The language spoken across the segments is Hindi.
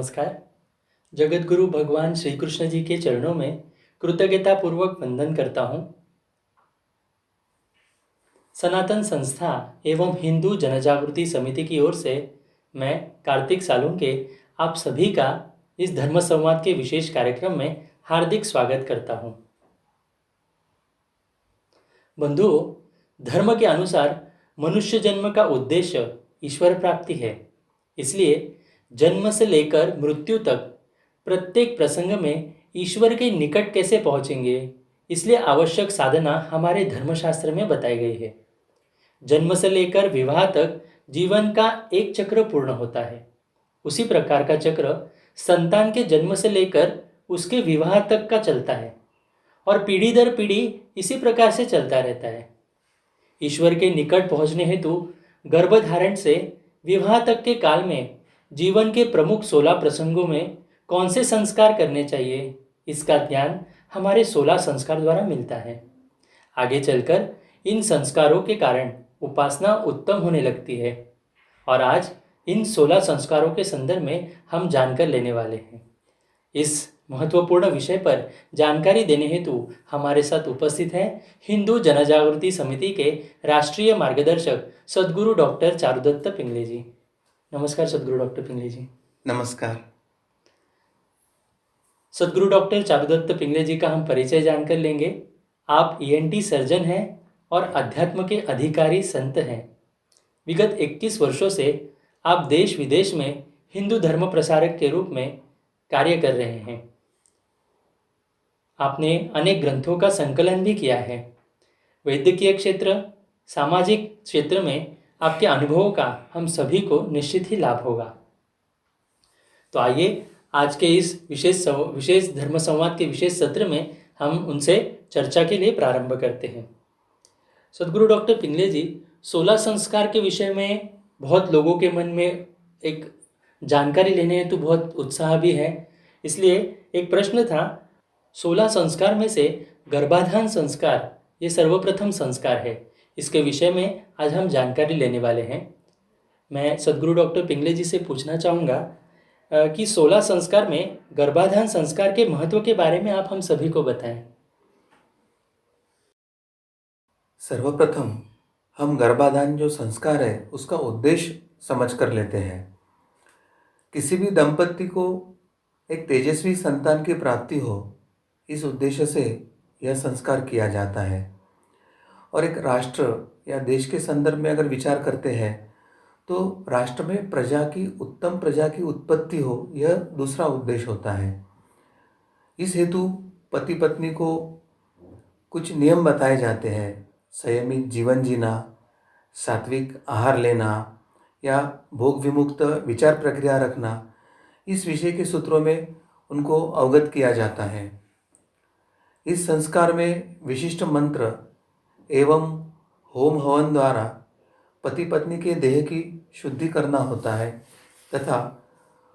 नमस्कार। जगतगुरु भगवान श्री कृष्ण जी के चरणों में कृतज्ञता पूर्वक वंदन करता हूँ। सनातन संस्था एवं हिंदू जनजागृति समिति की ओर से मैं कार्तिक सालुंके आप सभी का इस धर्म संवाद के विशेष कार्यक्रम में हार्दिक स्वागत करता हूँ। बंधुओं, धर्म के अनुसार मनुष्य जन्म का उद्देश्य ईश्वर प्राप्ति है। इसलिए जन्म से लेकर मृत्यु तक प्रत्येक प्रसंग में ईश्वर के निकट कैसे पहुंचेंगे, इसलिए आवश्यक साधना हमारे धर्मशास्त्र में बताई गई है। जन्म से लेकर विवाह तक जीवन का एक चक्र पूर्ण होता है। उसी प्रकार का चक्र संतान के जन्म से लेकर उसके विवाह तक का चलता है और पीढ़ी दर पीढ़ी इसी प्रकार से चलता रहता है। ईश्वर के निकट पहुंचने हेतु गर्भधारण से विवाह तक के काल में जीवन के प्रमुख 16 प्रसंगों में कौन से संस्कार करने चाहिए, इसका ज्ञान हमारे 16 संस्कार द्वारा मिलता है। आगे चलकर इन संस्कारों के कारण उपासना उत्तम होने लगती है और आज इन 16 संस्कारों के संदर्भ में हम जानकर लेने वाले हैं। इस महत्वपूर्ण विषय पर जानकारी देने हेतु हमारे साथ उपस्थित हैं हिंदू जनजागृति समिति के राष्ट्रीय मार्गदर्शक सद्गुरु डॉक्टर चारुदत्त पिंगले जी। नमस्कार सद्गुरु डॉक्टर पिंगले जी। नमस्कार। सद्गुरु डॉक्टर चारुदत्त पिंगले जी का हम परिचय जानकर लेंगे। आप ईएनटी सर्जन हैं और अध्यात्म के अधिकारी संत हैं। विगत 21 वर्षों से आप देश विदेश में हिंदू धर्म प्रसारक के रूप में कार्य कर रहे हैं। आपने अनेक ग्रंथों का संकलन भी किया है। वैद्यकीय क्षेत्र, सामाजिक क्षेत्र में आपके अनुभवों का हम सभी को निश्चित ही लाभ होगा। तो आइए आज के इस विशेष धर्म संवाद के विशेष सत्र में हम उनसे चर्चा के लिए प्रारंभ करते हैं। सद्गुरु डॉक्टर पिंगले जी, 16 संस्कार के विषय में बहुत लोगों के मन में एक जानकारी लेने हेतु बहुत उत्साह भी है। इसलिए एक प्रश्न था, 16 संस्कार में से गर्भाधान संस्कार ये सर्वप्रथम संस्कार है। इसके विषय में आज हम जानकारी लेने वाले हैं। मैं सद्गुरु डॉक्टर पिंगले जी से पूछना चाहूँगा कि 16 संस्कार में गर्भाधान संस्कार के महत्व के बारे में आप हम सभी को बताएं। सर्वप्रथम हम गर्भाधान जो संस्कार है उसका उद्देश्य समझ कर लेते हैं। किसी भी दंपति को एक तेजस्वी संतान की प्राप्ति हो, इस उद्देश्य से यह संस्कार किया जाता है। और एक राष्ट्र या देश के संदर्भ में अगर विचार करते हैं तो राष्ट्र में उत्तम प्रजा की उत्पत्ति हो, यह दूसरा उद्देश्य होता है। इस हेतु पति पत्नी को कुछ नियम बताए जाते हैं। संयमित जीवन जीना, सात्विक आहार लेना या भोग विमुक्त विचार प्रक्रिया रखना, इस विषय के सूत्रों में उनको अवगत किया जाता है। इस संस्कार में विशिष्ट मंत्र एवं होम हवन द्वारा पति पत्नी के देह की शुद्धि करना होता है तथा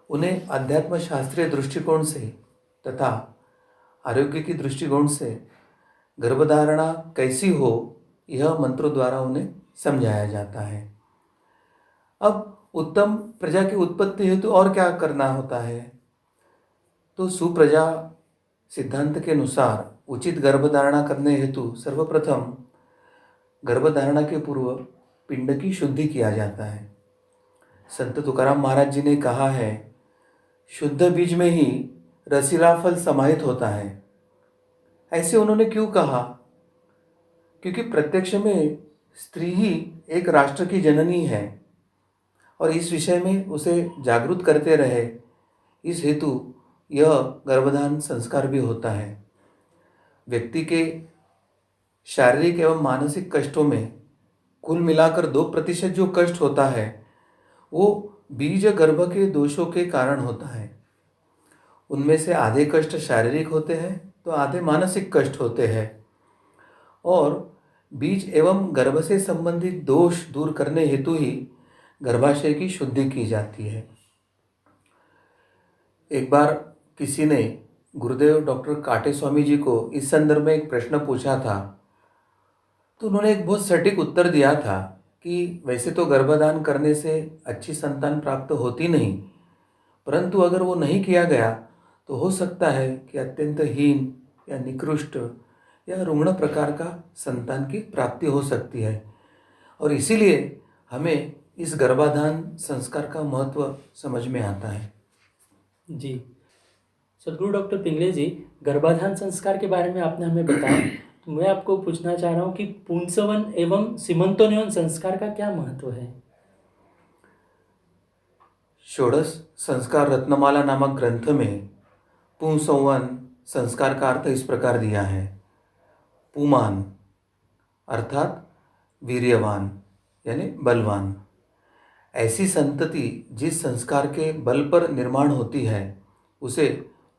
उन्हें अध्यात्म शास्त्रीय दृष्टिकोण से तथा आरोग्य की दृष्टिकोण से गर्भधारणा कैसी हो, यह मंत्रों द्वारा उन्हें समझाया जाता है। अब उत्तम प्रजा की उत्पत्ति हेतु और क्या करना होता है? तो सुप्रजा सिद्धांत के अनुसार उचित गर्भधारणा करने हेतु सर्वप्रथम गर्भधारणा के पूर्व पिंड की शुद्धि किया जाता है। संत तुकाराम महाराज जी ने कहा है, शुद्ध बीज में ही रसीला फल समाहित होता है। ऐसे उन्होंने क्यों कहा? क्योंकि प्रत्यक्ष में स्त्री ही एक राष्ट्र की जननी है और इस विषय में उसे जागरूक करते रहे, इस हेतु यह गर्भधान संस्कार भी होता है। व्यक्ति के शारीरिक एवं मानसिक कष्टों में कुल मिलाकर 2% जो कष्ट होता है वो बीज गर्भ के दोषों के कारण होता है। उनमें से आधे कष्ट शारीरिक होते हैं तो आधे मानसिक कष्ट होते हैं और बीज एवं गर्भ से संबंधित दोष दूर करने हेतु ही गर्भाशय की शुद्धि की जाती है। एक बार किसी ने गुरुदेव डॉक्टर काटे स्वामी जी को इस संदर्भ में एक प्रश्न पूछा था, तो उन्होंने एक बहुत सटीक उत्तर दिया था कि वैसे तो गर्भदान करने से अच्छी संतान प्राप्त होती नहीं, परंतु अगर वो नहीं किया गया तो हो सकता है कि अत्यंत हीन या निकृष्ट या रुग्ण प्रकार का संतान की प्राप्ति हो सकती है। और इसीलिए हमें इस गर्भाधान संस्कार का महत्व समझ में आता है। जी, सदगुरु डॉक्टर पिंगले जी, गर्भाधान संस्कार के बारे में आपने हमें बताया, तो मैं आपको पूछना चाह रहा हूँ कि पुंसवन एवं सीमंतोन्वयन संस्कार का क्या महत्व है? षोडश संस्कार रत्नमाला नामक ग्रंथ में पुंसवन संस्कार का अर्थ इस प्रकार दिया है। पुमान अर्थात वीर्यवान यानी बलवान। ऐसी संतति जिस संस्कार के बल पर निर्माण होती है उसे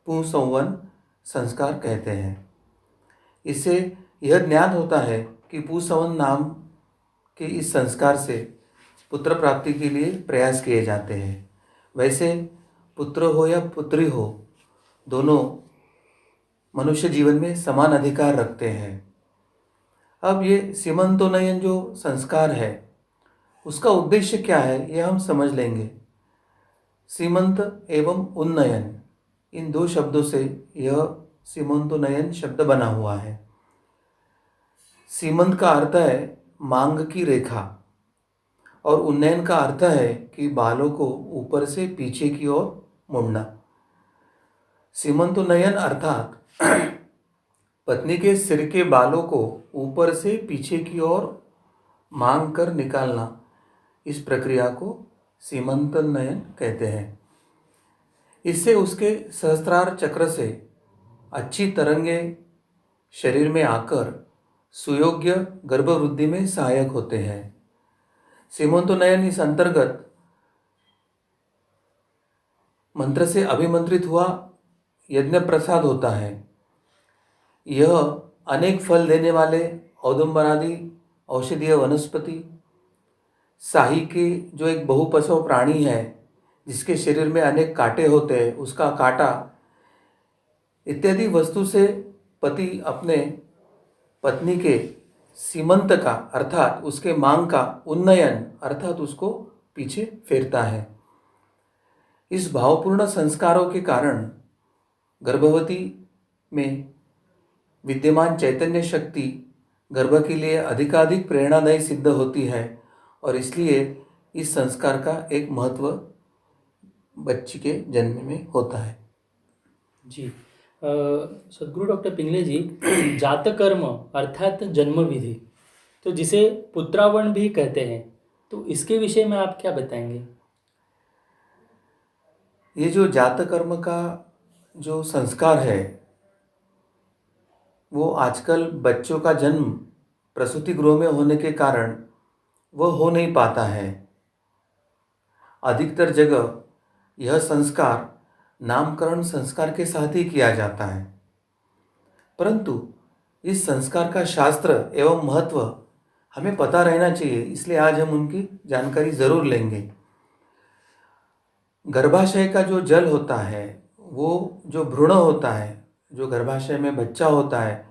पुंसवन संस्कार कहते हैं। इससे यह ज्ञात होता है कि पुंसवन नाम के इस संस्कार से पुत्र प्राप्ति के लिए प्रयास किए जाते हैं। वैसे पुत्र हो या पुत्री हो, दोनों मनुष्य जीवन में समान अधिकार रखते हैं। अब ये सीमंतोन्नयन जो संस्कार है उसका उद्देश्य क्या है यह हम समझ लेंगे। सीमंत एवं उन्नयन, इन दो शब्दों से यह सीमंतोन्नयन शब्द बना हुआ है। सीमंत का अर्थ है मांग की रेखा और उन्नयन का अर्थ है कि बालों को ऊपर से पीछे की ओर मुड़ना। सीमंतोन्नयन अर्थात पत्नी के सिर के बालों को ऊपर से पीछे की ओर मांग कर निकालना, इस प्रक्रिया को सीमंतोन्नयन कहते हैं। इससे उसके सहस्त्रार चक्र से अच्छी तरंगें शरीर में आकर सुयोग्य गर्भवृद्धि में सहायक होते हैं। सीमंतोन्नयन इस अंतर्गत मंत्र से अभिमंत्रित हुआ यज्ञ प्रसाद होता है। यह अनेक फल देने वाले औदुंबरादि औषधीय वनस्पति, साही के जो एक बहुपसव प्राणी है जिसके शरीर में अनेक कांटे होते हैं, उसका कांटा इत्यादि वस्तु से पति अपने पत्नी के सीमंत का अर्थात उसके मांग का उन्नयन अर्थात उसको पीछे फेरता है। इस भावपूर्ण संस्कारों के कारण गर्भवती में विद्यमान चैतन्य शक्ति गर्भ के लिए अधिकाधिक प्रेरणादायी सिद्ध होती है और इसलिए इस संस्कार का एक महत्व बच्ची के जन्म में होता है। जी, सदगुरु डॉक्टर पिंगले जी, जातकर्म अर्थात जन्म विधि, तो जिसे पुत्रावन भी कहते हैं, तो इसके विषय में आप क्या बताएंगे? ये जो जातकर्म का जो संस्कार है वो आजकल बच्चों का जन्म प्रसूति गृह में होने के कारण वह हो नहीं पाता है। अधिकतर जगह यह संस्कार नामकरण संस्कार के साथ ही किया जाता है, परंतु इस संस्कार का शास्त्र एवं महत्व हमें पता रहना चाहिए, इसलिए आज हम उनकी जानकारी जरूर लेंगे। गर्भाशय का जो जल होता है, वो जो भ्रूण होता है, जो गर्भाशय में बच्चा होता है,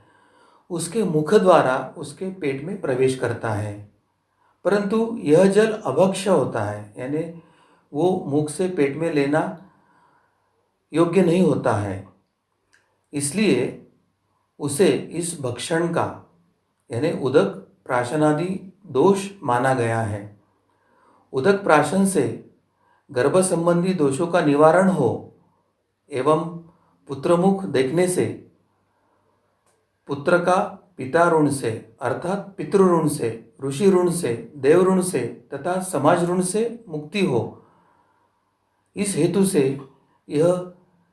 उसके मुख द्वारा उसके पेट में प्रवेश करता है, परंतु यह जल अभक्ष्य होता है, यानी वो मुख से पेट में लेना योग्य नहीं होता है। इसलिए उसे इस भक्षण का यानी उदक प्राशनादि दोष माना गया है। उदक प्राशन से गर्भ संबंधी दोषों का निवारण हो एवं पुत्रमुख देखने से पुत्र का पिता ऋण से अर्थात पितृ ऋण से, ऋषि ऋण से, देव ऋण से तथा समाज ऋण से मुक्ति हो, इस हेतु से यह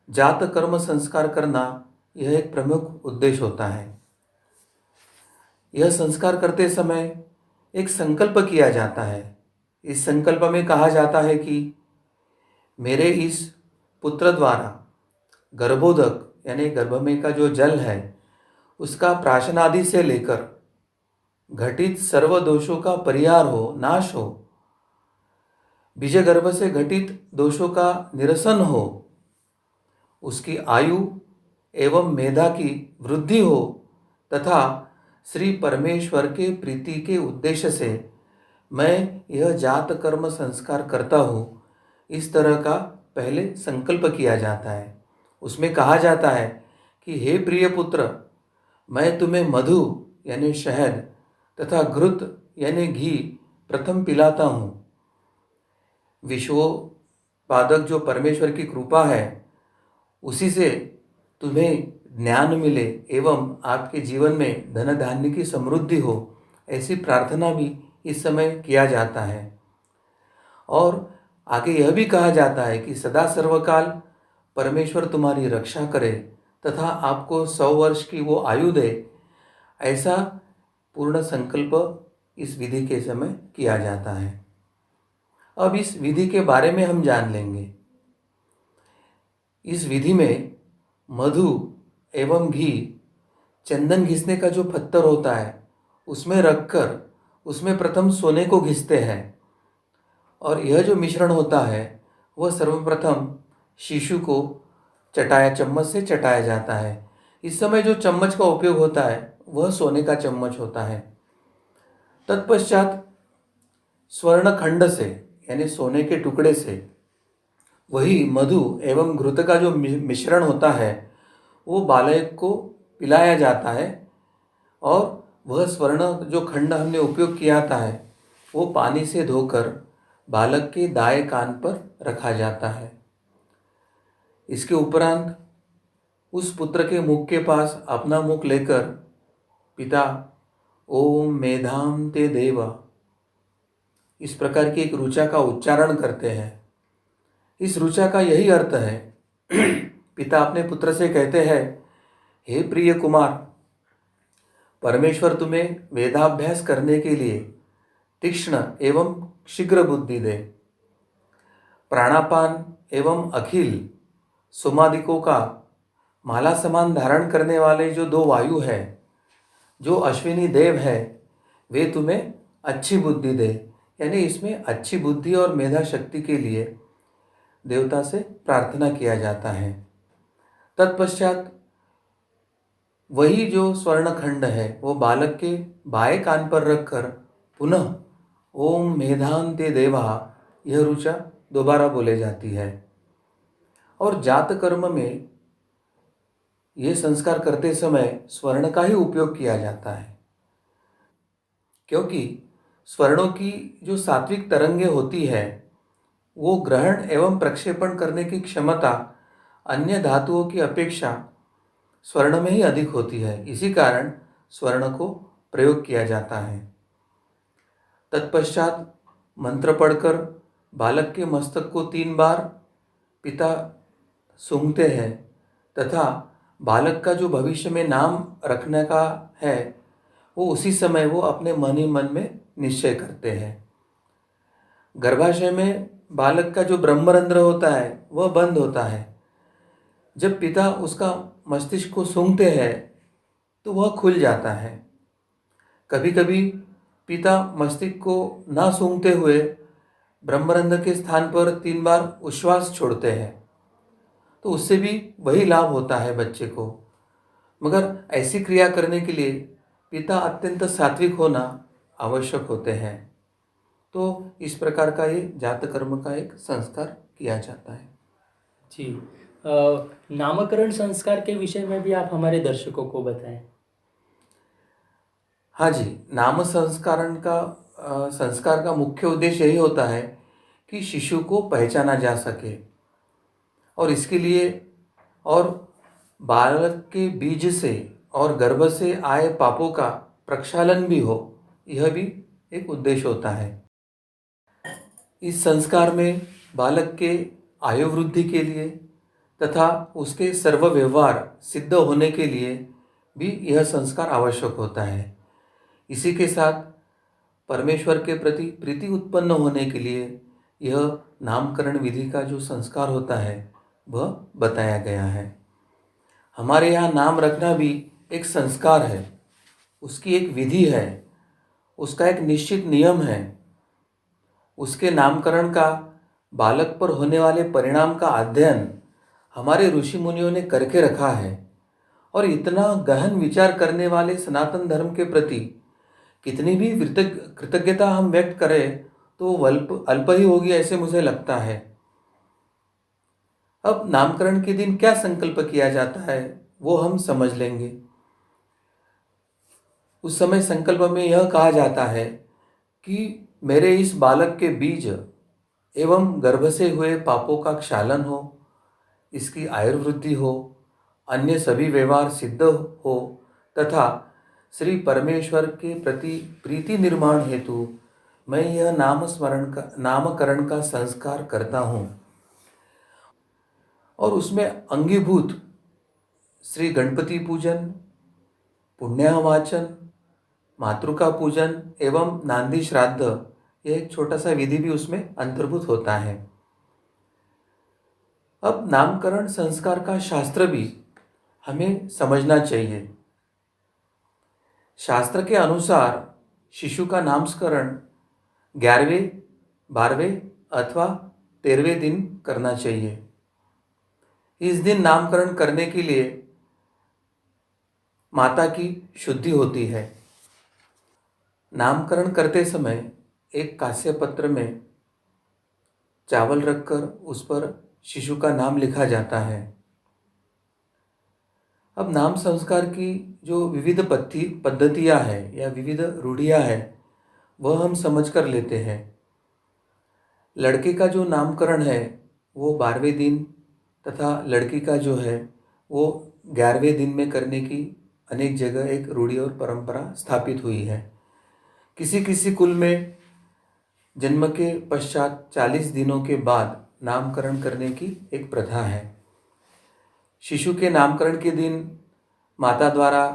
जात कर्म संस्कार करना यह एक प्रमुख उद्देश्य होता है। यह संस्कार करते समय एक संकल्प किया जाता है। इस संकल्प में कहा जाता है कि मेरे इस पुत्र द्वारा गर्भोदक यानी गर्भ में का जो जल है उसका प्राशनादि से लेकर घटित सर्व दोषों का परिहार हो, नाश हो, बीज गर्भ से घटित दोषों का निरसन हो, उसकी आयु एवं मेधा की वृद्धि हो तथा श्री परमेश्वर के प्रीति के उद्देश्य से मैं यह जात कर्म संस्कार करता हूँ, इस तरह का पहले संकल्प किया जाता है। उसमें कहा जाता है कि हे प्रिय पुत्र, मैं तुम्हें मधु यानी शहद तथा घृत यानी घी प्रथम पिलाता हूँ। विश्वोत्पादक जो परमेश्वर की कृपा है, उसी से तुम्हें ज्ञान मिले एवं आपके जीवन में धन धान्य की समृद्धि हो, ऐसी प्रार्थना भी इस समय किया जाता है। और आगे यह भी कहा जाता है कि सदा सर्वकाल परमेश्वर तुम्हारी रक्षा करे तथा आपको 100 वर्ष की वो आयु दे, ऐसा पूर्ण संकल्प इस विधि के समय किया जाता है। अब इस विधि के बारे में हम जान लेंगे। इस विधि में मधु एवं घी, चंदन घिसने का जो पत्थर होता है उसमें रखकर उसमें प्रथम सोने को घिसते हैं, और यह जो मिश्रण होता है वह सर्वप्रथम शिशु को चम्मच से चटाया जाता है। इस समय जो चम्मच का उपयोग होता है वह सोने का चम्मच होता है। तत्पश्चात स्वर्ण खंड से यानी सोने के टुकड़े से वही मधु एवं घृत का जो मिश्रण होता है वो बालक को पिलाया जाता है, और वह स्वर्ण जो खंड हमने उपयोग किया था है वो पानी से धोकर बालक के दाएं कान पर रखा जाता है। इसके उपरांत उस पुत्र के मुख के पास अपना मुख लेकर पिता ओम मेधाम ते देवा इस प्रकार की एक ऋचा का उच्चारण करते हैं। इस ऋचा का यही अर्थ है पिता अपने पुत्र से कहते हैं, हे प्रिय कुमार, परमेश्वर तुम्हें वेदाभ्यास करने के लिए तीक्ष्ण एवं शीघ्र बुद्धि दे। प्राणापान एवं अखिल सोमादिकों का माला समान धारण करने वाले जो 2 वायु है, जो अश्विनी देव है, वे तुम्हें अच्छी बुद्धि दे। यानी इसमें अच्छी बुद्धि और मेधा शक्ति के लिए देवता से प्रार्थना किया जाता है। तत्पश्चात वही जो स्वर्ण खंड है वो बालक के बाएं कान पर रखकर पुनः ओम मेधांते देवा यह ऋचा दोबारा बोले जाती है। और जात कर्म में यह संस्कार करते समय स्वर्ण का ही उपयोग किया जाता है, क्योंकि स्वर्णों की जो सात्विक तरंगे होती है वो ग्रहण एवं प्रक्षेपण करने की क्षमता अन्य धातुओं की अपेक्षा स्वर्ण में ही अधिक होती है। इसी कारण स्वर्ण को प्रयोग किया जाता है। तत्पश्चात मंत्र पढ़कर बालक के मस्तक को 3 बार पिता सूंघते हैं तथा बालक का जो भविष्य में नाम रखने का है वो उसी समय वो अपने मन ही मन में निश्चय करते हैं। गर्भाशय में बालक का जो ब्रह्मरंध्र होता है वह बंद होता है। जब पिता उसका मस्तिष्क को सूंघते हैं तो वह खुल जाता है। कभी कभी पिता मस्तिष्क को ना सूंघते हुए ब्रह्मरंध्र के स्थान पर 3 बार उच्छ्वास छोड़ते हैं, तो उससे भी वही लाभ होता है बच्चे को। मगर ऐसी क्रिया करने के लिए पिता अत्यंत सात्विक होना आवश्यक होते हैं। तो इस प्रकार का ये जात कर्म का एक संस्कार किया जाता है। जी, नामकरण संस्कार के विषय में भी आप हमारे दर्शकों को बताएं। हाँ जी, नाम संस्कार का मुख्य उद्देश्य यही होता है कि शिशु को पहचाना जा सके, और इसके लिए और बालक के बीज से और गर्भ से आए पापों का प्रक्षालन भी हो, यह भी एक उद्देश्य होता है। इस संस्कार में बालक के आयु वृद्धि के लिए तथा उसके सर्व व्यवहार सिद्ध होने के लिए भी यह संस्कार आवश्यक होता है। इसी के साथ परमेश्वर के प्रति प्रीति उत्पन्न होने के लिए यह नामकरण विधि का जो संस्कार होता है वह बताया गया है। हमारे यहाँ नाम रखना भी एक संस्कार है, उसकी एक विधि है, उसका एक निश्चित नियम है। उसके नामकरण का बालक पर होने वाले परिणाम का अध्ययन हमारे ऋषि मुनियों ने करके रखा है, और इतना गहन विचार करने वाले सनातन धर्म के प्रति कितनी भी कृतज्ञता हम व्यक्त करें तो अल्प ही होगी, ऐसे मुझे लगता है। अब नामकरण के दिन क्या संकल्प किया जाता है वो हम समझ लेंगे। उस समय संकल्प में यह कहा जाता है कि मेरे इस बालक के बीज एवं गर्भ से हुए पापों का क्षालन हो, इसकी आयुर्वृद्धि हो, अन्य सभी व्यवहार सिद्ध हो तथा श्री परमेश्वर के प्रति प्रीति निर्माण हेतु मैं यह नामकरण का संस्कार करता हूँ। और उसमें अंगीभूत श्री गणपति पूजन, पुण्याहवाचन, मातृका पूजन एवं नांदी श्राद्ध, यह एक छोटा सा विधि भी उसमें अंतर्भूत होता है। अब नामकरण संस्कार का शास्त्र भी हमें समझना चाहिए। शास्त्र के अनुसार शिशु का नामकरण 11वें, 12वें अथवा 13वें दिन करना चाहिए। इस दिन नामकरण करने के लिए माता की शुद्धि होती है। नामकरण करते समय एक कांस्य पत्र में चावल रखकर उस पर शिशु का नाम लिखा जाता है। अब नाम संस्कार की जो विविध पद्धतियाँ हैं या विविध रूढ़ियाँ हैं वह हम समझ कर लेते हैं। लड़के का जो नामकरण है वो 12वें दिन तथा लड़की का जो है वो 11वें दिन में करने की अनेक जगह एक रूढ़ी और परंपरा स्थापित हुई है। किसी किसी कुल में जन्म के पश्चात 40 दिनों के बाद नामकरण करने की एक प्रथा है। शिशु के नामकरण के दिन माता द्वारा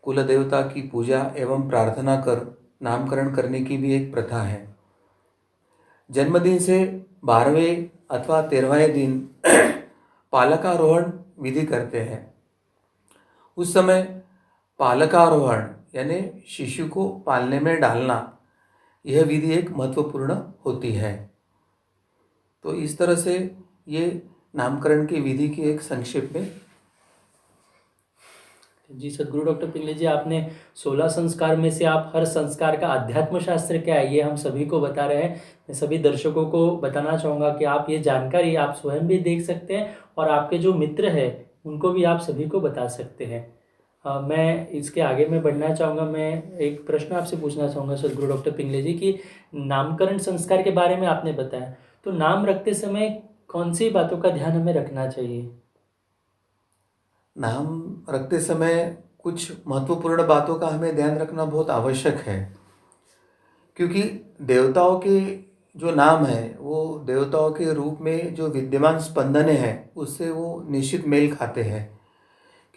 कुल देवता की पूजा एवं प्रार्थना कर नामकरण करने की भी एक प्रथा है। जन्मदिन से 12वें अथवा 13वें दिन पालकारोहण विधि करते हैं। उस समय पालकारोहण यानी शिशु को पालने में डालना, यह विधि एक महत्वपूर्ण होती है। तो इस तरह से ये नामकरण की विधि की एक संक्षेप में। जी सदगुरु डॉक्टर पिंगले जी, आपने 16 संस्कार में से आप हर संस्कार का अध्यात्म शास्त्र क्या है ये हम सभी को बता रहे हैं। मैं सभी दर्शकों को बताना चाहूँगा कि आप ये जानकारी आप स्वयं भी देख सकते हैं और आपके जो मित्र हैं उनको भी आप सभी को बता सकते हैं। मैं इसके आगे में बढ़ना चाहूँगा। मैं एक प्रश्न आपसे पूछना चाहूँगा सदगुरु डॉक्टर पिंगले जी कि नामकरण संस्कार के बारे में आपने बताया, तो नाम रखते समय कौन सी बातों का ध्यान हमें रखना चाहिए? नाम रखते समय कुछ महत्वपूर्ण बातों का हमें ध्यान रखना बहुत आवश्यक है, क्योंकि देवताओं के जो नाम है वो देवताओं के रूप में जो विद्यमान स्पंदने हैं उससे वो निश्चित मेल खाते हैं,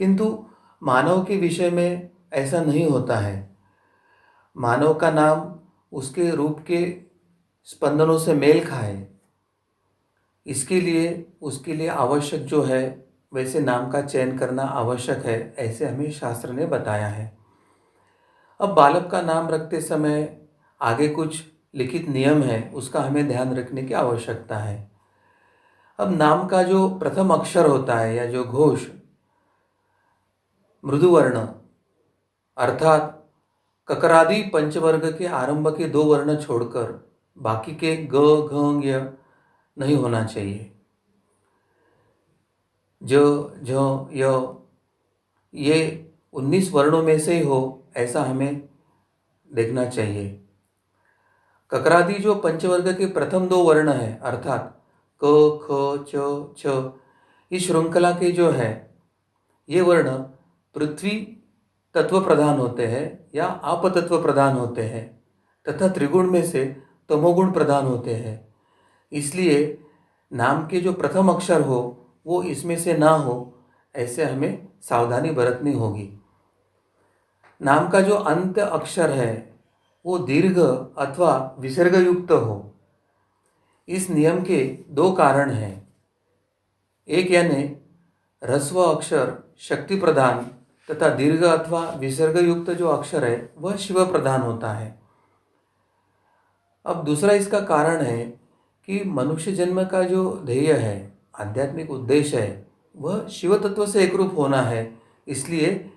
किंतु मानव के विषय में ऐसा नहीं होता है। मानव का नाम उसके रूप के स्पंदनों से मेल खाए, इसके लिए उसके लिए आवश्यक जो है वैसे नाम का चयन करना आवश्यक है, ऐसे हमें शास्त्र ने बताया है। अब बालक का नाम रखते समय आगे कुछ लिखित नियम है, उसका हमें ध्यान रखने की आवश्यकता है। अब नाम का जो प्रथम अक्षर होता है या जो घोष मृदुवर्ण अर्थात ककरादि पंचवर्ग के आरंभ के 2 वर्ण छोड़कर बाकी के ग घ य नहीं होना चाहिए। ज झ य ये 19 वर्णों में से ही हो ऐसा हमें देखना चाहिए। ककरादि जो पंचवर्ग के प्रथम 2 वर्ण हैं अर्थात क ख च छ, इस श्रृंखला के जो है ये वर्ण पृथ्वी तत्व प्रधान होते हैं या आप तत्व प्रधान होते हैं तथा त्रिगुण में से तमोगुण प्रधान होते हैं। इसलिए नाम के जो प्रथम अक्षर हो वो इसमें से ना हो, ऐसे हमें सावधानी बरतनी होगी। नाम का जो अंत अक्षर है वो दीर्घ अथवा विसर्ग युक्त हो। इस नियम के 2 कारण हैं। एक यानी ह्रस्व अक्षर शक्ति प्रधान तथा दीर्घ अथवा विसर्ग युक्त जो अक्षर है वह शिव प्रधान होता है। अब दूसरा इसका कारण है कि मनुष्य जन्म का जो ध्येय है, आध्यात्मिक उद्देश्य है, वह शिव तत्व से एकरूप होना है। इसलिए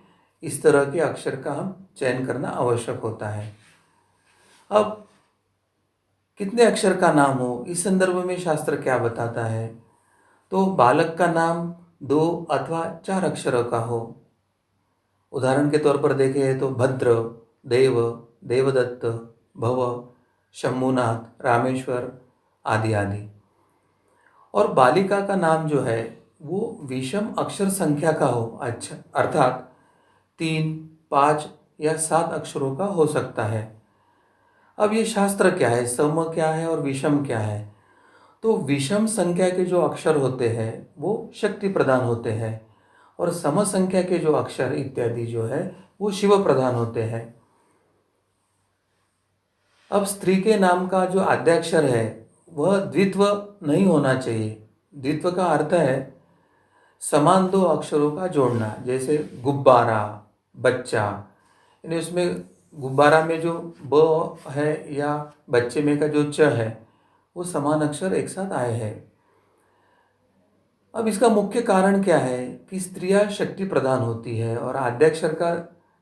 इस तरह के अक्षर का हम चयन करना आवश्यक होता है। अब कितने अक्षर का नाम हो, इस संदर्भ में शास्त्र क्या बताता है? तो बालक का नाम 2 अथवा 4 अक्षरों का हो। उदाहरण के तौर पर देखें तो भद्र, देव, देवदत्त, भव, शंभुनाथ, रामेश्वर आदि आदि। और बालिका का नाम जो है वो विषम अक्षर संख्या का हो, अच्छा, अर्थात 3, 5 या 7 अक्षरों का हो सकता है। अब ये शास्त्र क्या है, सम क्या है और विषम क्या है? तो विषम संख्या के जो अक्षर होते हैं वो शक्ति प्रदान होते हैं और सम संख्या के जो अक्षर इत्यादि जो है वो शिव प्रधान होते हैं। अब स्त्री के नाम का जो आद्याक्षर है वह द्वित्व नहीं होना चाहिए। द्वित्व का अर्थ है समान 2 अक्षरों का जोड़ना, जैसे गुब्बारा, बच्चा, यानी उसमें गुब्बारा में जो ब है या बच्चे में का जो च है वो समान अक्षर एक साथ आए हैं। अब इसका मुख्य कारण क्या है कि स्त्रियां शक्ति प्रदान होती है और आद्याक्षर का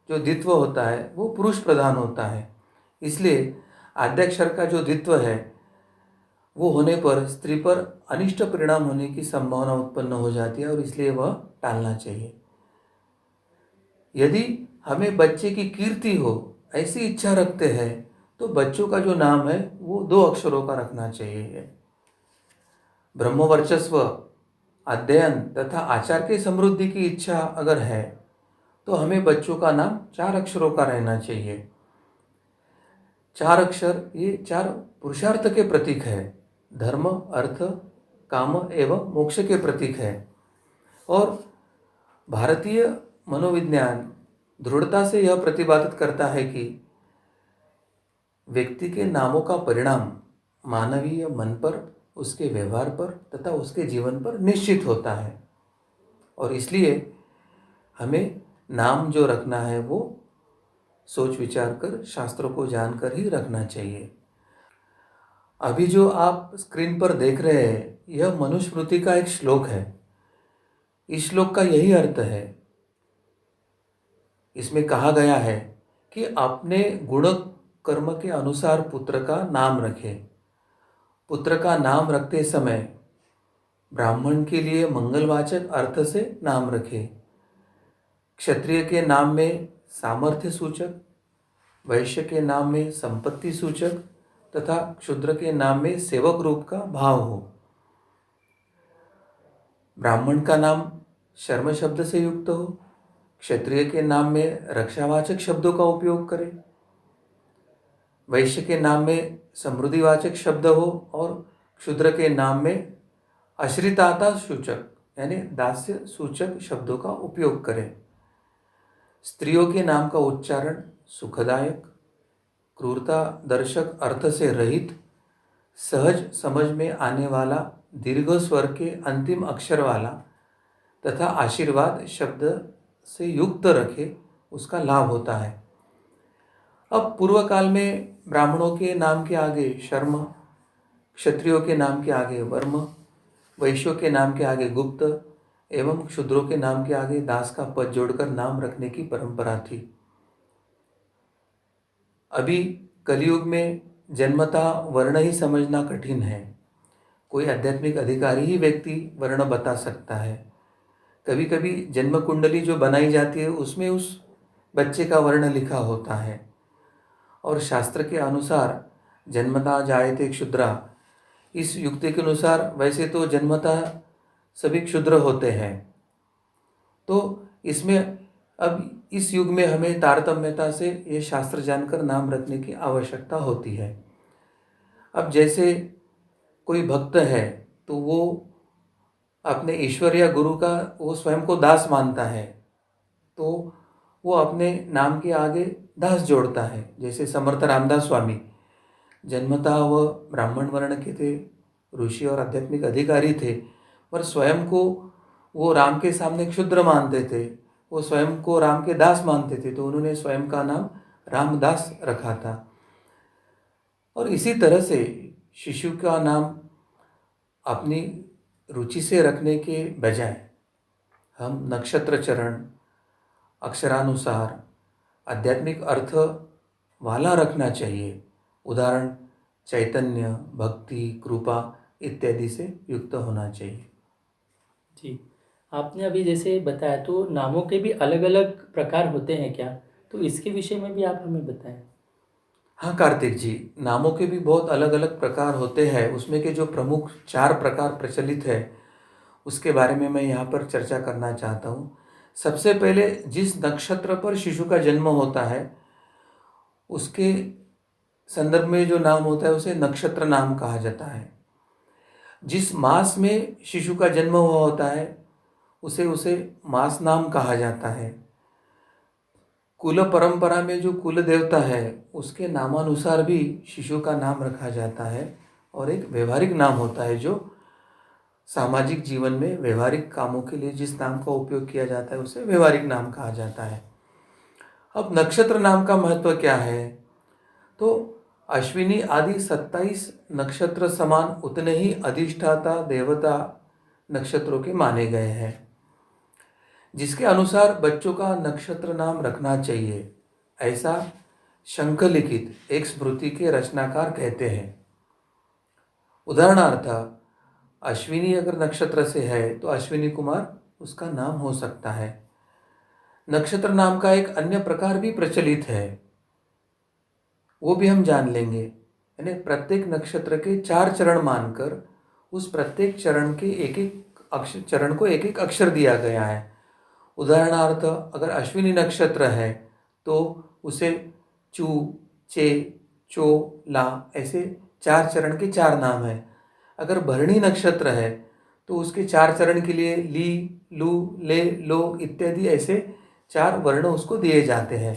जो द्वित्व होता है वो पुरुष प्रधान होता है। इसलिए आद्याक्षर का जो द्वित्व है वो होने पर स्त्री पर अनिष्ट परिणाम होने की संभावना उत्पन्न हो जाती है और इसलिए वह टालना चाहिए। यदि हमें बच्चे की कीर्ति हो ऐसी इच्छा रखते हैं तो बच्चों का जो नाम है वो 2 अक्षरों का रखना चाहिए। ब्रह्मवर्चस्व, अध्ययन तथा आचार की समृद्धि की इच्छा अगर है तो हमें बच्चों का नाम 4 अक्षरों का रहना चाहिए। 4 अक्षर ये 4 पुरुषार्थ के प्रतीक है, धर्म, अर्थ, काम एवं मोक्ष के प्रतीक है। और भारतीय मनोविज्ञान दृढ़ता से यह प्रतिपादित करता है कि व्यक्ति के नामों का परिणाम मानवीय मन पर, उसके व्यवहार पर तथा उसके जीवन पर निश्चित होता है और इसलिए हमें नाम जो रखना है वो सोच विचार कर, शास्त्रों को जानकर ही रखना चाहिए। अभी जो आप स्क्रीन पर देख रहे हैं यह मनुस्मृति का एक श्लोक है। इस श्लोक का यही अर्थ है। इसमें कहा गया है कि अपने गुण कर्म के अनुसार पुत्र का नाम रखें। पुत्र का नाम रखते समय ब्राह्मण के लिए मंगलवाचक अर्थ से नाम रखें। क्षत्रिय के नाम में सामर्थ्य सूचक, वैश्य के नाम में संपत्ति सूचक तथा क्षुद्र के नाम में सेवक रूप का भाव हो। ब्राह्मण का नाम शर्म शब्द से युक्त हो, क्षत्रिय के नाम में रक्षावाचक शब्दों का उपयोग करें, वैश्य के नाम में समृद्धिवाचक शब्द हो और क्षुद्र के नाम में आश्रिताता सूचक यानी दास्य सूचक शब्दों का उपयोग करें। स्त्रियों के नाम का उच्चारण सुखदायक, क्रूरता दर्शक अर्थ से रहित, सहज समझ में आने वाला, दीर्घ स्वर के अंतिम अक्षर वाला तथा आशीर्वाद शब्द से युक्त रखे, उसका लाभ होता है। अब पूर्व काल में ब्राह्मणों के नाम के आगे शर्म, क्षत्रियों के नाम के आगे वर्म, वैश्यों के नाम के आगे गुप्त एवं क्षुद्रों के नाम के आगे दास का पद जोड़कर नाम रखने की परंपरा थी। अभी कलयुग में जन्मतः वर्ण ही समझना कठिन है। कोई आध्यात्मिक अधिकारी ही व्यक्ति वर्ण बता सकता है। कभी कभी जन्म कुंडली जो बनाई जाती है उसमें उस बच्चे का वर्ण लिखा होता है और शास्त्र के अनुसार जन्मतः जायते क्षुद्रा, इस युक्ति के अनुसार वैसे तो जन्मतः सभी क्षुद्र होते हैं। तो इसमें अब इस युग में हमें तारतम्यता से ये शास्त्र जानकर नाम रखने की आवश्यकता होती है। अब जैसे कोई भक्त है तो वो अपने ईश्वर या गुरु का वो स्वयं को दास मानता है तो वो अपने नाम के आगे दास जोड़ता है। जैसे समर्थ रामदास स्वामी जन्मतः वह ब्राह्मण वर्ण के थे, ऋषि और आध्यात्मिक अधिकारी थे, पर स्वयं को वो राम के सामने क्षुद्र मानते थे, वो स्वयं को राम के दास मानते थे, तो उन्होंने स्वयं का नाम रामदास रखा था। और इसी तरह से शिशु का नाम अपनी रुचि से रखने के बजाय हम नक्षत्र चरण, अक्षरानुसार, आध्यात्मिक अर्थ वाला रखना चाहिए। उदाहरण चैतन्य, भक्ति, कृपा इत्यादि से युक्त होना चाहिए। जी, आपने अभी जैसे बताया तो नामों के भी अलग-अलग प्रकार होते हैं क्या? तो इसके विषय में भी आप हमें बताएँ। हाँ कार्तिक जी, नामों के भी बहुत अलग अलग प्रकार होते हैं। उसमें के जो प्रमुख 4 प्रकार प्रचलित है उसके बारे में मैं यहाँ पर चर्चा करना चाहता हूँ। सबसे पहले जिस नक्षत्र पर शिशु का जन्म होता है उसके संदर्भ में जो नाम होता है उसे नक्षत्र नाम कहा जाता है। जिस मास में शिशु का जन्म हुआ होता है उसे उसे मास नाम कहा जाता है। कुल परंपरा में जो कुल देवता है उसके नामानुसार भी शिशु का नाम रखा जाता है और एक व्यवहारिक नाम होता है जो सामाजिक जीवन में व्यवहारिक कामों के लिए जिस नाम का उपयोग किया जाता है उसे व्यवहारिक नाम कहा जाता है। अब नक्षत्र नाम का महत्व क्या है? तो अश्विनी आदि 27 नक्षत्र समान उतने ही अधिष्ठाता देवता नक्षत्रों के माने गए हैं, जिसके अनुसार बच्चों का नक्षत्र नाम रखना चाहिए, ऐसा शंखलिखित एक स्मृति के रचनाकार कहते हैं। उदाहरणार्थ अश्विनी अगर नक्षत्र से है तो अश्विनी कुमार उसका नाम हो सकता है। नक्षत्र नाम का एक अन्य प्रकार भी प्रचलित है, वो भी हम जान लेंगे। यानी प्रत्येक नक्षत्र के 4 चरण मानकर उस प्रत्येक चरण के एक एक अक्षर चरण को एक एक अक्षर दिया गया है। उदाहरणार्थ अगर अश्विनी नक्षत्र है तो उसे चू, चे, चो, ला ऐसे 4 चरण के 4 नाम हैं। अगर भरणी नक्षत्र है तो उसके 4 चरण के लिए ली, लू, ले, लो इत्यादि ऐसे 4 वर्ण उसको दिए जाते हैं।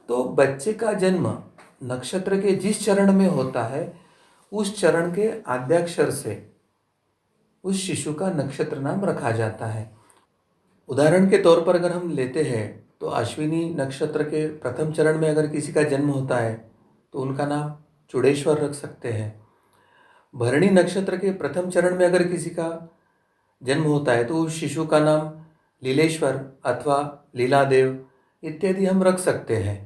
तो बच्चे का जन्म नक्षत्र के जिस चरण में होता है उस चरण के आद्याक्षर से उस शिशु का नक्षत्र नाम रखा जाता है। उदाहरण के तौर पर अगर हम लेते हैं तो अश्विनी नक्षत्र के प्रथम चरण में अगर किसी का जन्म होता है तो उनका नाम चूड़ेश्वर रख सकते हैं। भरणी नक्षत्र के प्रथम चरण में अगर किसी का जन्म होता है तो उस शिशु का नाम लीलेश्वर अथवा लीलादेव इत्यादि हम रख सकते हैं।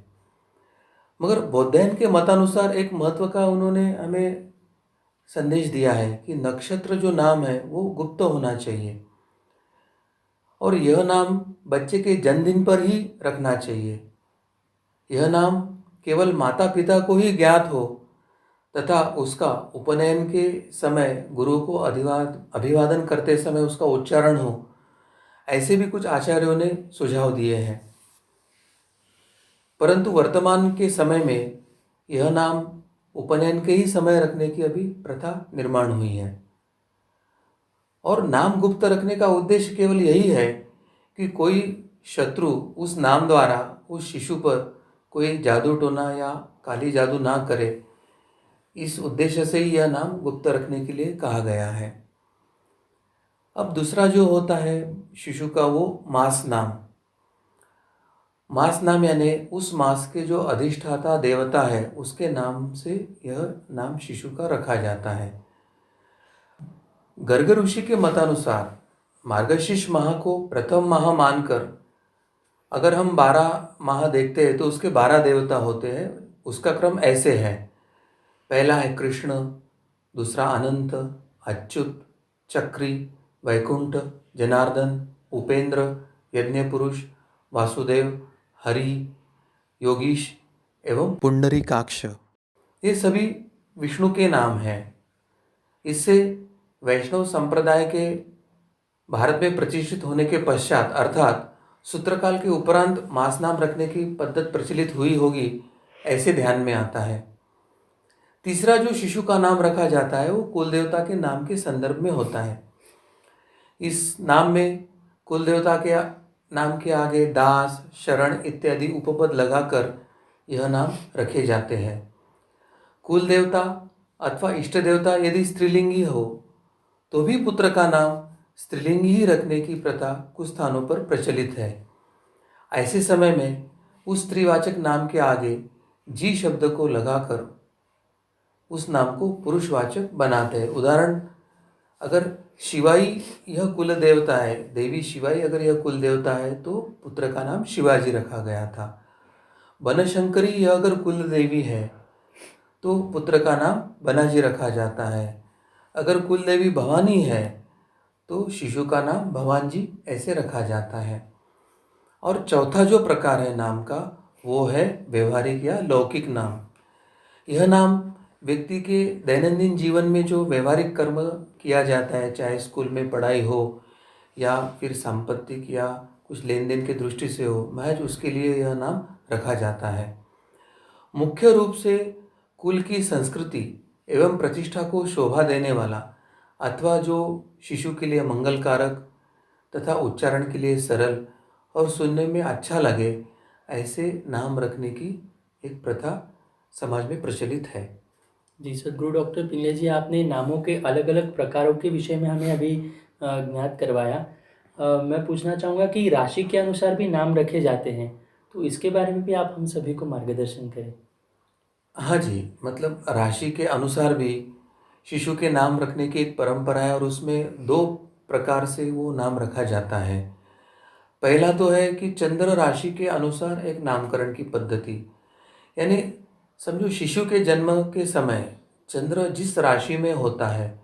मगर बौद्धायन के मतानुसार एक महत्व का उन्होंने हमें संदेश दिया है कि नक्षत्र जो नाम है वो गुप्त होना चाहिए और यह नाम बच्चे के जन्मदिन पर ही रखना चाहिए। यह नाम केवल माता पिता को ही ज्ञात हो तथा उसका उपनयन के समय गुरु को अभिवादन करते समय उसका उच्चारण हो, ऐसे भी कुछ आचार्यों ने सुझाव दिए हैं। परंतु वर्तमान के समय में यह नाम उपनयन के ही समय रखने की अभी प्रथा निर्माण हुई है और नाम गुप्त रखने का उद्देश्य केवल यही है कि कोई शत्रु उस नाम द्वारा उस शिशु पर कोई जादू टोना या काली जादू ना करे, इस उद्देश्य से ही यह नाम गुप्त रखने के लिए कहा गया है। अब दूसरा जो होता है शिशु का वो मास नाम। मास नाम यानी उस मास के जो अधिष्ठाता देवता है उसके नाम से यह नाम शिशु का रखा जाता है। गर्ग ऋषि के मतानुसार मार्गशीर्ष माह को प्रथम माह मानकर अगर हम 12 माह देखते हैं तो उसके 12 देवता होते हैं। उसका क्रम ऐसे है, पहला है कृष्ण, दूसरा अनंत, अच्युत, चक्री, वैकुंठ, जनार्दन, उपेंद्र, यज्ञ पुरुष, वासुदेव, हरि, योगीश एवं पुंडरीकाक्ष। ये सभी विष्णु के नाम हैं। इससे वैष्णव संप्रदाय के भारत में प्रतिष्ठित होने के पश्चात अर्थात सूत्रकाल के उपरांत मास नाम रखने की पद्धत प्रचलित हुई होगी, ऐसे ध्यान में आता है। तीसरा जो शिशु का नाम रखा जाता है वो कुल देवता के नाम के संदर्भ में होता है। इस नाम में कुल देवता के नाम के आगे दास, शरण इत्यादि उपपद लगाकर यह नाम रखे जाते हैं। कुल देवता अथवा इष्ट देवता यदि स्त्रीलिंगी हो तो भी पुत्र का नाम स्त्रीलिंगी ही रखने की प्रथा कुछ स्थानों पर प्रचलित है। ऐसे समय में उस स्त्रीवाचक नाम के आगे जी शब्द को लगाकर उस नाम को पुरुषवाचक बनाते हैं। उदाहरण, अगर शिवाई यह कुल देवता है, देवी शिवाई अगर यह कुल देवता है तो पुत्र का नाम शिवाजी रखा गया था। बनशंकरी यह अगर कुल देवी है तो पुत्र का नाम बनाजी रखा जाता है। अगर कुल देवी भवानी है तो शिशु का नाम भगवान जी ऐसे रखा जाता है। और चौथा जो प्रकार है नाम का, वो है व्यवहारिक या लौकिक नाम। यह नाम व्यक्ति के दैनंदिन जीवन में जो व्यवहारिक कर्म किया जाता है, चाहे स्कूल में पढ़ाई हो या फिर सांपत्तिक या कुछ लेन देन की दृष्टि से हो, महज उसके लिए यह नाम रखा जाता है। मुख्य रूप से कुल की संस्कृति एवं प्रतिष्ठा को शोभा देने वाला अथवा जो शिशु के लिए मंगलकारक तथा उच्चारण के लिए सरल और सुनने में अच्छा लगे, ऐसे नाम रखने की एक प्रथा समाज में प्रचलित है। जी, सद्गुरु डॉक्टर पिंगले जी, आपने नामों के अलग-अलग प्रकारों के विषय में हमें अभी ज्ञात करवाया। मैं पूछना चाहूँगा कि राशि के अनुसार भी नाम रखे जाते हैं, तो इसके बारे में भी आप हम सभी को मार्गदर्शन करें। हाँ जी, मतलब राशि के अनुसार भी शिशु के नाम रखने की एक परंपरा है और उसमें दो प्रकार से वो नाम रखा जाता है। पहला तो है कि चंद्र राशि के अनुसार एक नामकरण की पद्धति, यानी समझो शिशु के जन्म के समय चंद्र जिस राशि में होता है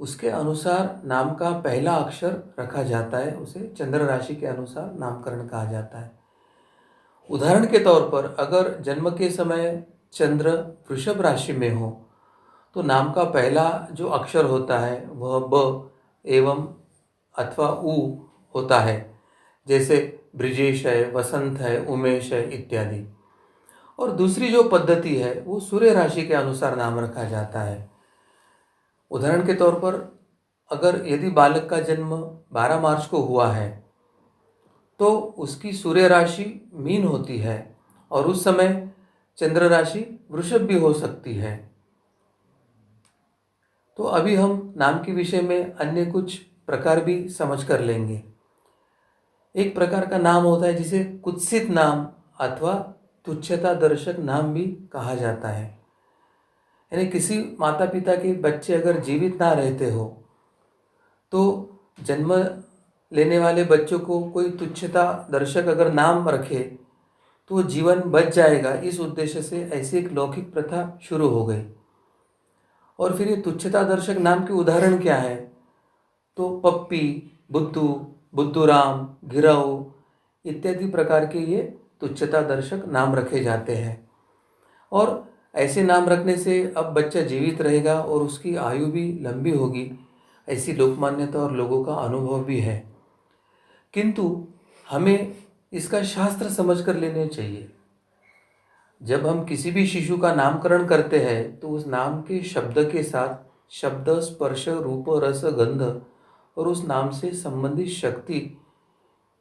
उसके अनुसार नाम का पहला अक्षर रखा जाता है, उसे चंद्र राशि के अनुसार नामकरण कहा जाता है। उदाहरण के तौर पर अगर जन्म के समय चंद्र वृषभ राशि में हो तो नाम का पहला जो अक्षर होता है वह ब एवं अथवा उ होता है, जैसे ब्रिजेश है, वसंत है, उमेश है इत्यादि। और दूसरी जो पद्धति है वो सूर्य राशि के अनुसार नाम रखा जाता है। उदाहरण के तौर पर अगर यदि बालक का जन्म 12 मार्च को हुआ है तो उसकी सूर्य राशि मीन होती है और उस समय चंद्र राशि वृषभ भी हो सकती है। तो अभी हम नाम के विषय में अन्य कुछ प्रकार भी समझ कर लेंगे। एक प्रकार का नाम होता है जिसे कुत्सित नाम अथवा तुच्छता दर्शक नाम भी कहा जाता है। यानी किसी माता पिता के बच्चे अगर जीवित ना रहते हो तो जन्म लेने वाले बच्चों को कोई तुच्छता दर्शक अगर नाम रखे तो वो जीवन बच जाएगा, इस उद्देश्य से ऐसी एक लौकिक प्रथा शुरू हो गई। और फिर ये तुच्छता दर्शक नाम के उदाहरण क्या है, तो पप्पी, बुद्धू, बुद्धूराम, घिराऊ इत्यादि प्रकार के ये तुच्छता दर्शक नाम रखे जाते हैं। और ऐसे नाम रखने से अब बच्चा जीवित रहेगा और उसकी आयु भी लंबी होगी, ऐसी लोकमान्यता और लोगों का अनुभव भी है। किंतु हमें इसका शास्त्र समझ कर लेने चाहिए। जब हम किसी भी शिशु का नामकरण करते हैं तो उस नाम के शब्द के साथ शब्द, स्पर्श, रूप, रस, गंध और उस नाम से संबंधित शक्ति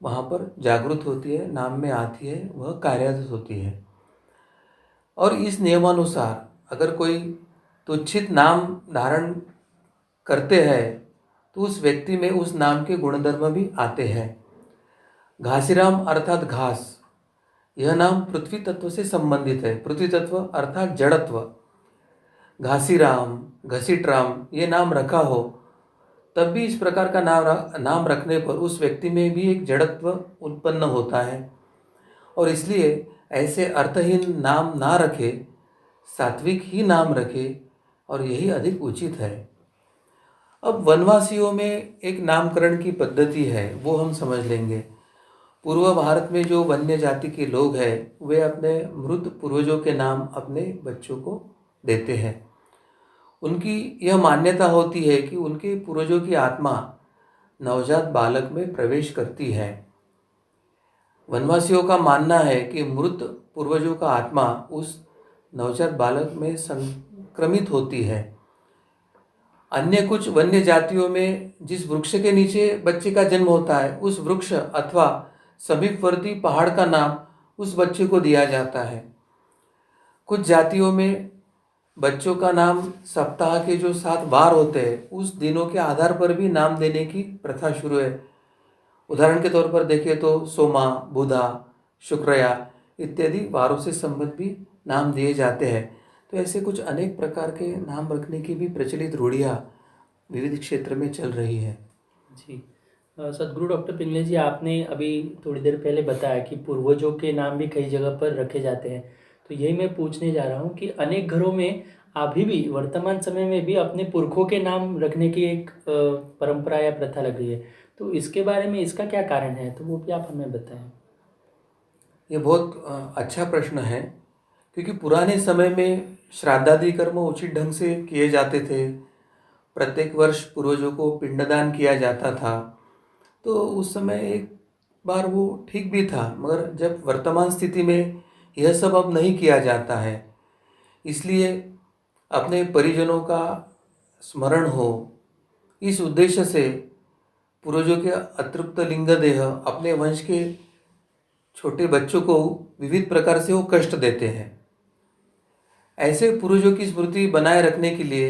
वहाँ पर जागृत होती है, नाम में आती है, वह कार्यरत होती है। और इस नियमानुसार अगर कोई तुच्छित नाम धारण करते हैं तो उस व्यक्ति में उस नाम के गुणधर्म भी आते हैं। घासीराम अर्थात घास, यह नाम पृथ्वी तत्व से संबंधित है। पृथ्वी तत्व अर्थात जड़त्व। घासीराम, घसीटराम ये नाम रखा हो तब भी इस प्रकार का नाम रखने पर उस व्यक्ति में भी एक जड़त्व उत्पन्न होता है और इसलिए ऐसे अर्थहीन नाम ना रखे, सात्विक ही नाम रखे और यही अधिक उचित है। अब वनवासियों में एक नामकरण की पद्धति है, वो हम समझ लेंगे। पूर्व भारत में जो वन्य जाति के लोग हैं वे अपने मृत पूर्वजों के नाम अपने बच्चों को देते हैं। उनकी यह मान्यता होती है कि उनके पूर्वजों की आत्मा नवजात बालक में प्रवेश करती है। वनवासियों का मानना है कि मृत पूर्वजों का आत्मा उस नवजात बालक में संक्रमित होती है। अन्य कुछ वन्य जातियों में जिस वृक्ष के नीचे बच्चे का जन्म होता है उस वृक्ष अथवा समीपवर्ती पहाड़ का नाम उस बच्चे को दिया जाता है। कुछ जातियों में बच्चों का नाम सप्ताह के जो 7 वार होते हैं उस दिनों के आधार पर भी नाम देने की प्रथा शुरू है। उदाहरण के तौर पर देखें तो सोमा, बुधा, शुक्रया इत्यादि वारों से संबंधित भी नाम दिए जाते हैं। तो ऐसे कुछ अनेक प्रकार के नाम रखने की भी प्रचलित रूढ़ियाँ विविध क्षेत्र में चल रही है। जी, सद्गुरु डॉक्टर पिंगले जी, आपने अभी थोड़ी देर पहले बताया कि पूर्वजों के नाम भी कई जगह पर रखे जाते हैं। तो यही मैं पूछने जा रहा हूँ कि अनेक घरों में अभी भी वर्तमान समय में भी अपने पुरखों के नाम रखने की एक परंपरा या प्रथा लग रही है। तो इसके बारे में इसका क्या कारण है? तो वो भी आप हमें बताएँ। ये बहुत अच्छा प्रश्न है, क्योंकि पुराने समय में श्राद्धादि कर्म उचित ढंग से किए जाते थे। प्रत्येक वर्ष पूर्वजों को पिंडदान किया जाता था। तो उस समय एक बार वो ठीक भी था, मगर जब वर्तमान स्थिति में यह सब अब नहीं किया जाता है, इसलिए अपने परिजनों का स्मरण हो, इस उद्देश्य से पूर्वजों के अतृप्त लिंग देह अपने वंश के छोटे बच्चों को विविध प्रकार से वो कष्ट देते हैं। ऐसे पूर्वजों की स्मृति बनाए रखने के लिए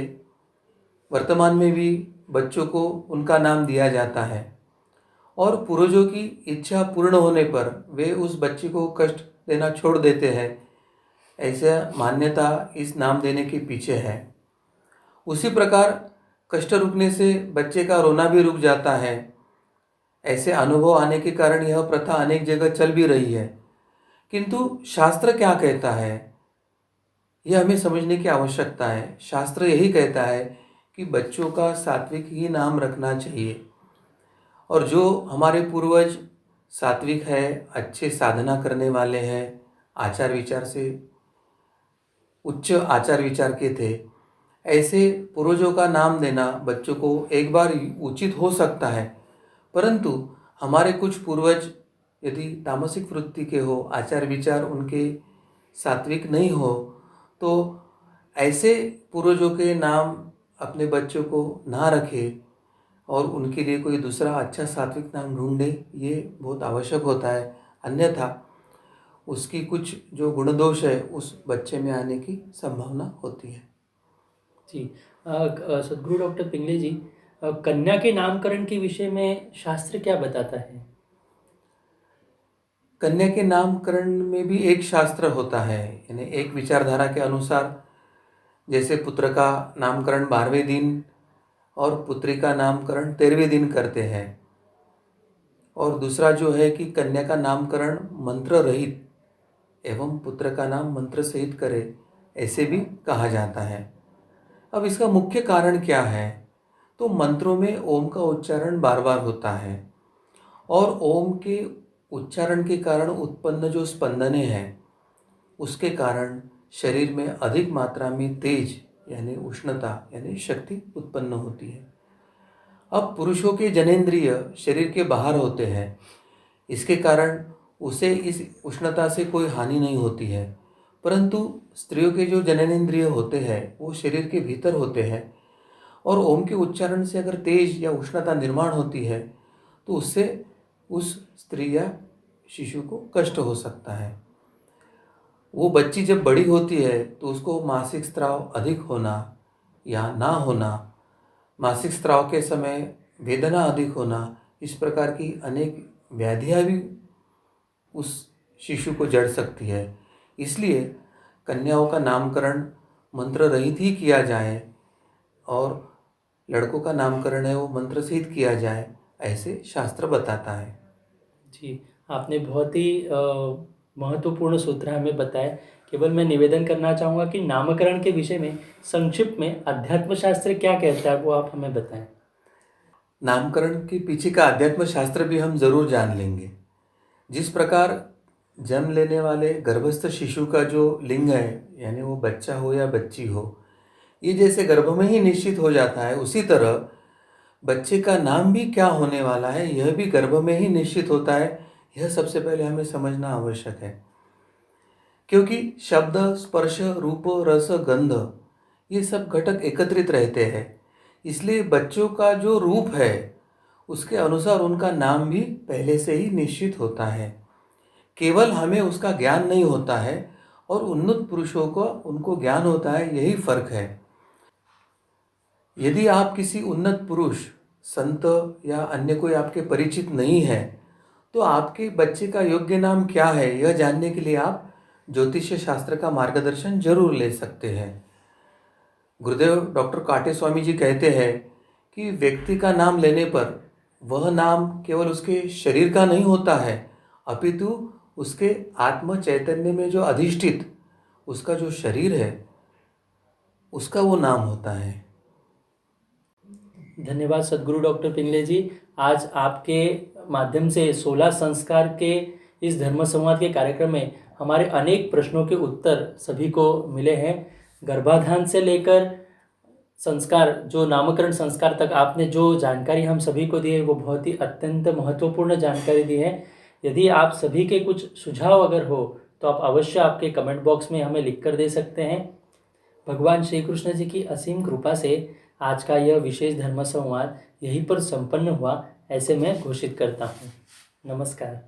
वर्तमान में भी बच्चों को उनका नाम दिया जाता है, और पूर्वजों की इच्छा पूर्ण होने पर वे उस बच्चे को कष्ट देना छोड़ देते हैं। ऐसा मान्यता इस नाम देने के पीछे है। उसी प्रकार कष्ट रुकने से बच्चे का रोना भी रुक जाता है। ऐसे अनुभव आने के कारण यह प्रथा अनेक जगह चल भी रही है। किंतु शास्त्र क्या कहता है, यह हमें समझने की आवश्यकता है। शास्त्र यही कहता है कि बच्चों का सात्विक ही नाम रखना चाहिए, और जो हमारे पूर्वज सात्विक है, अच्छे साधना करने वाले हैं, आचार विचार से उच्च आचार विचार के थे, ऐसे पूर्वजों का नाम देना बच्चों को एक बार उचित हो सकता है। परंतु हमारे कुछ पूर्वज यदि तामसिक वृत्ति के हो, आचार विचार उनके सात्विक नहीं हो, तो ऐसे पूर्वजों के नाम अपने बच्चों को ना रखे और उनके लिए कोई दूसरा अच्छा सात्विक नाम ढूंढे, ये बहुत आवश्यक होता है। अन्यथा उसकी कुछ जो गुण दोष है उस बच्चे में आने की संभावना होती है। जी। सद्गुरु डॉक्टर पिंगले जी, कन्या के नामकरण के विषय में शास्त्र क्या बताता है? कन्या के नामकरण में भी एक शास्त्र होता है, यानी एक विचारधारा के अनुसार, जैसे पुत्र का नामकरण 12वें दिन और पुत्री का नामकरण 13वें दिन करते हैं। और दूसरा जो है कि कन्या का नामकरण मंत्र रहित एवं पुत्र का नाम मंत्र सहित करे, ऐसे भी कहा जाता है। अब इसका मुख्य कारण क्या है? तो मंत्रों में ओम का उच्चारण बार बार होता है, और ओम के उच्चारण के कारण उत्पन्न जो स्पंदनें हैं, उसके कारण शरीर में अधिक मात्रा में तेज यानी उष्णता यानी शक्ति उत्पन्न होती है। अब पुरुषों के जनेंद्रिय शरीर के बाहर होते हैं, इसके कारण उसे इस उष्णता से कोई हानि नहीं होती है। परंतु स्त्रियों के जो जननेंद्रिय होते हैं वो शरीर के भीतर होते हैं, और ओम के उच्चारण से अगर तेज या उष्णता निर्माण होती है तो उससे उस स्त्री या शिशु को कष्ट हो सकता है। वो बच्ची जब बड़ी होती है तो उसको मासिक स्राव अधिक होना या ना होना, मासिक स्राव के समय वेदना अधिक होना, इस प्रकार की अनेक व्याधियाँ भी उस शिशु को जड़ सकती है। इसलिए कन्याओं का नामकरण मंत्र रहित ही किया जाए, और लड़कों का नामकरण है वो मंत्र सहित किया जाए, ऐसे शास्त्र बताता है। जी, आपने बहुत ही महत्वपूर्ण सूत्र हमें बताए। केवल मैं निवेदन करना चाहूँगा कि नामकरण के विषय में संक्षिप्त में अध्यात्म शास्त्र क्या कहता है, वो आप हमें बताएँ। नामकरण के पीछे का अध्यात्म शास्त्र भी हम जरूर जान लेंगे। जिस प्रकार जन्म लेने वाले गर्भस्थ शिशु का जो लिंग है, यानी वो बच्चा हो या बच्ची हो, ये जैसे गर्भ में ही निश्चित हो जाता है, उसी तरह बच्चे का नाम भी क्या होने वाला है यह भी गर्भ में ही निश्चित होता है। यह सबसे पहले हमें समझना आवश्यक है, क्योंकि शब्द, स्पर्श, रूप, रस, गंध ये सब घटक एकत्रित रहते हैं। इसलिए बच्चों का जो रूप है उसके अनुसार उनका नाम भी पहले से ही निश्चित होता है। केवल हमें उसका ज्ञान नहीं होता है, और उन्नत पुरुषों को उनको ज्ञान होता है, यही फर्क है। यदि आप किसी उन्नत पुरुष, संत या अन्य कोई आपके परिचित नहीं है, तो आपके बच्चे का योग्य नाम क्या है यह जानने के लिए आप ज्योतिष शास्त्र का मार्गदर्शन जरूर ले सकते हैं। गुरुदेव डॉक्टर काटे स्वामी जी कहते हैं कि व्यक्ति का नाम लेने पर वह नाम केवल उसके शरीर का नहीं होता है, अपितु उसके आत्म चैतन्य में जो अधिष्ठित उसका जो शरीर है उसका वो नाम होता है। धन्यवाद सदगुरु डॉक्टर पिंगले जी। आज आपके माध्यम से 16 संस्कार के इस धर्म संवाद के कार्यक्रम में हमारे अनेक प्रश्नों के उत्तर सभी को मिले हैं। गर्भाधान से लेकर संस्कार, जो नामकरण संस्कार तक आपने जो जानकारी हम सभी को दी है वो बहुत ही अत्यंत महत्वपूर्ण जानकारी दी है। यदि आप सभी के कुछ सुझाव अगर हो तो आप अवश्य आपके कमेंट बॉक्स में हमें लिख कर दे सकते हैं। भगवान श्री कृष्ण जी की असीम कृपा से आज का यह विशेष धर्म संवाद यहीं पर संपन्न हुआ, ऐसे मैं घोषित करता हूँ। नमस्कार।